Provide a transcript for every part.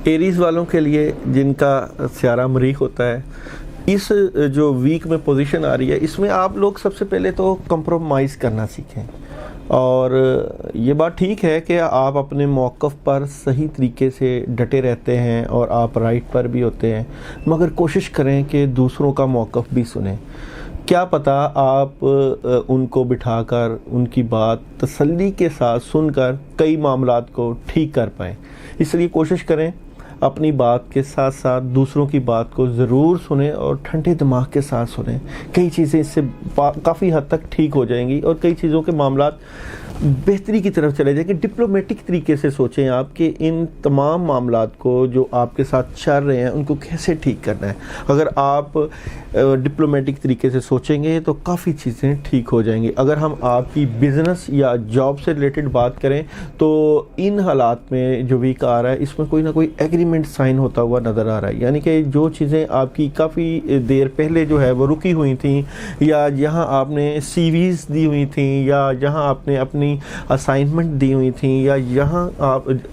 Aries वालों के लिए जिनका स्यारा मरीख होता है, इस जो वीक में पोजीशन आ रही है, इसमें आप लोग सबसे पहले तो कंप्रोमाइज़ करना सीखें। और ये बात ठीक है कि आप अपने मौक़िफ़ पर सही तरीके से डटे रहते हैं और आप राइट पर भी होते हैं, मगर कोशिश करें कि दूसरों का मौक़िफ़ भी सुनें। क्या पता आप उनको बिठाकर उनकी बात तसल्ली के साथ सुनकर कई मामलात को ठीक कर पाएँ। इसलिए कोशिश करें अपनी बात के साथ साथ दूसरों की बात को ज़रूर सुनें और ठंडे दिमाग के साथ सुनें। कई चीज़ें इससे काफ़ी हद तक ठीक हो जाएंगी और कई चीज़ों के मामलात बेहतरी की तरफ चले जाएंगे। डिप्लोमेटिक तरीके से सोचें आप कि इन तमाम मामलात को जो आपके साथ चल रहे हैं उनको कैसे ठीक करना है। अगर आप डिप्लोमेटिक तरीके से सोचेंगे तो काफ़ी चीज़ें ठीक हो जाएंगी। अगर हम आपकी बिज़नेस या जॉब से रिलेटेड बात करें तो इन हालात में जो वीक आ रहा है, इसमें कोई ना कोई एग्रीमेंट साइन होता हुआ नज़र आ रहा है। यानी कि जो चीज़ें आपकी काफ़ी देर पहले जो है वो रुकी हुई थी, या जहाँ आपने सीवीज़ दी हुई थी, या जहाँ आपने अपनी असाइनमेंट दी हुई थी, या यहाँ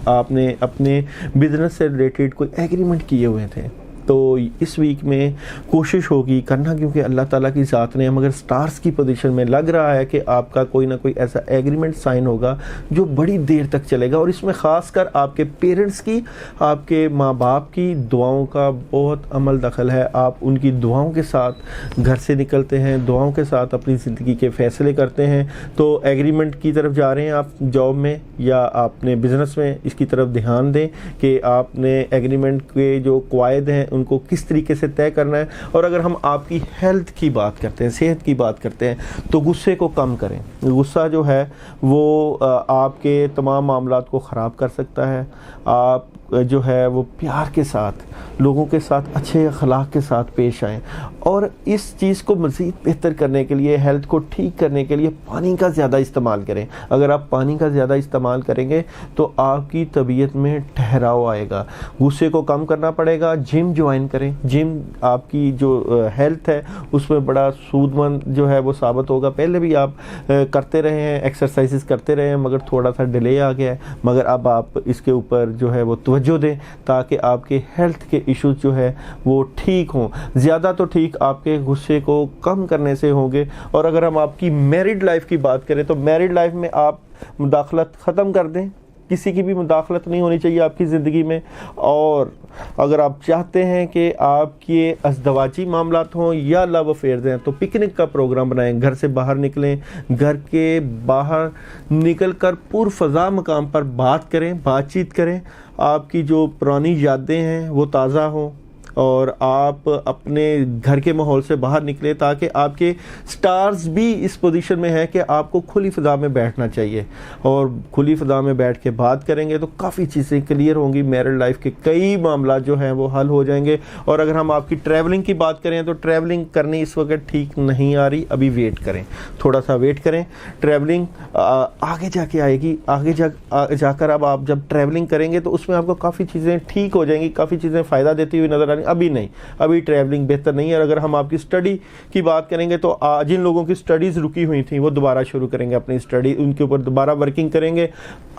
आपने अपने बिजनेस से रिलेटेड कोई एग्रीमेंट किए हुए थे, तो इस वीक में कोशिश होगी करना, क्योंकि अल्लाह ताला की ज़ात ने, मगर स्टार्स की पोजीशन में लग रहा है कि आपका कोई ना कोई ऐसा एग्रीमेंट साइन होगा जो बड़ी देर तक चलेगा। और इसमें ख़ासकर आपके पेरेंट्स की, आपके माँ बाप की दुआओं का बहुत अमल दखल है। आप उनकी दुआओं के साथ घर से निकलते हैं, दुआओं के साथ अपनी ज़िंदगी के फ़ैसले करते हैं, तो एग्रीमेंट की तरफ जा रहे हैं आप जॉब में या अपने बिज़नेस में, इसकी तरफ ध्यान दें कि आपने एग्रीमेंट के जो क़वायद हैं उनको किस तरीके से तय करना है। और अगर हम आपकी हेल्थ की बात करते हैं, सेहत की बात करते हैं, तो गुस्से को कम करें। गुस्सा जो है वो आपके तमाम मामलात को ख़राब कर सकता है। आप जो है वो प्यार के साथ लोगों के साथ अच्छे अखलाक के साथ पेश आएँ। और इस चीज़ को मज़ीद बेहतर करने के लिए, हेल्थ को ठीक करने के लिए पानी का ज़्यादा इस्तेमाल करें। अगर आप पानी का ज़्यादा इस्तेमाल करेंगे तो आपकी तबीयत में ठहराव आएगा। गुस्से को कम करना पड़ेगा। जिम ज्वाइन करें। जिम आपकी जो हेल्थ है उसमें बड़ा सूदमंद जो है वो साबित होगा। पहले भी आप करते रहे हैं, एक्सरसाइजेस करते रहे हैं, मगर थोड़ा सा डिले आ गया है, मगर अब आप इसके ऊपर जो है वो तवज्जो दें ताकि आपके हेल्थ के इश्यूज जो है वो ठीक हों। ज़्यादा तो ठीक आपके गुस्से को कम करने से होंगे। और अगर हम आपकी मैरिड लाइफ की बात करें तो मैरिड लाइफ में आप मुदाखलत ख़त्म कर दें। किसी की भी मुदाखलत नहीं होनी चाहिए आपकी ज़िंदगी में। और अगर आप चाहते हैं कि आपके अज़दवाजी मामलात हों या लव अफेयर्स हैं तो पिकनिक का प्रोग्राम बनाएं, घर से बाहर निकलें, घर के बाहर निकल कर पुरफ़ज़ा मकाम पर बात करें, बातचीत करें। आपकी जो पुरानी यादें हैं वो ताज़ा हों और आप अपने घर के माहौल से बाहर निकले, ताकि आपके स्टार्स भी इस पोजीशन में है कि आपको खुली फ़ज़ा में बैठना चाहिए। और खुली फ़ज़ा में बैठ के बात करेंगे तो काफ़ी चीज़ें क्लियर होंगी। मैरिड लाइफ के कई मामला जो हैं वो हल हो जाएंगे। और अगर हम आपकी ट्रैवलिंग की बात करें तो ट्रैवलिंग करनी इस वक्त ठीक नहीं आ रही, अभी वेट करें, थोड़ा सा वेट करें। ट्रैवलिंग आगे जाके आएगी। आगे जाकर अब आप जब ट्रैवलिंग करेंगे तो उसमें आपको काफ़ी चीज़ें ठीक हो जाएंगी, काफ़ी चीज़ें फ़ायदा देती हुई नज़र आएंगी। अभी नहीं, अभी ट्रैवलिंग बेहतर नहीं है। अगर हम आपकी स्टडी की बात करेंगे तो जिन लोगों की स्टडीज़ रुकी हुई थी वो दोबारा शुरू करेंगे अपनी स्टडी, उनके ऊपर दोबारा वर्किंग करेंगे।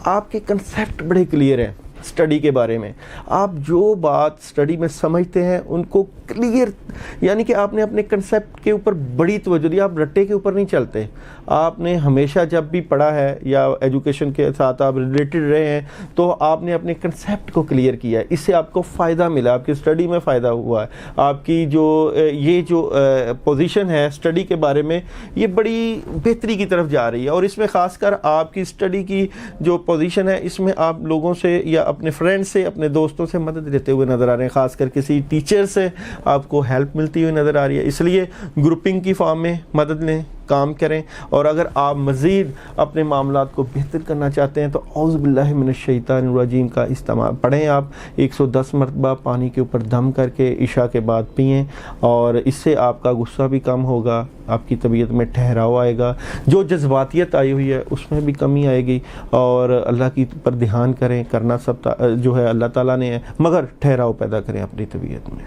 आपके कंसेप्ट बड़े क्लियर हैं स्टडी के बारे में। आप जो बात स्टडी में समझते हैं उनको क्लियर, यानी कि आपने अपने कंसेप्ट के ऊपर बड़ी तवज्जो दी। आप रट्टे के ऊपर नहीं चलते। आपने हमेशा जब भी पढ़ा है या एजुकेशन के साथ आप रिलेटेड रहे हैं तो आपने अपने कंसेप्ट को क्लियर किया है। इससे आपको फ़ायदा मिला, आपकी स्टडी में फ़ायदा हुआ है। आपकी जो ये जो पोजीशन है स्टडी के बारे में, ये बड़ी बेहतरी की तरफ जा रही है। और इसमें ख़ासकर आपकी स्टडी की जो पोजीशन है इसमें आप लोगों से या अपने फ्रेंड्स से, अपने दोस्तों से मदद लेते हुए नज़र आ रहे हैं। ख़ासकर किसी टीचर से आपको हेल्प मिलती हुई नज़र आ रही है। इसलिए ग्रुपिंग की फॉर्म में मदद लें, काम करें। और अगर आप मज़ीद अपने मामलात को बेहतर करना चाहते हैं तो औज़ु बिल्लाहि मिनश शैतानिर रजीम का इस्तेमाल पढ़ें। आप 110 मरतबा पानी के ऊपर दम करके इशा के बाद पिएँ, और इससे आपका गुस्सा भी कम होगा, आपकी तबीयत में ठहराव आएगा, जो जज्बातियत आई हुई है उसमें भी कमी आएगी। और अल्लाह की पर ध्यान करें, करना सब जो है अल्लाह ताला ने है, मगर ठहराव पैदा करें अपनी तबीयत में।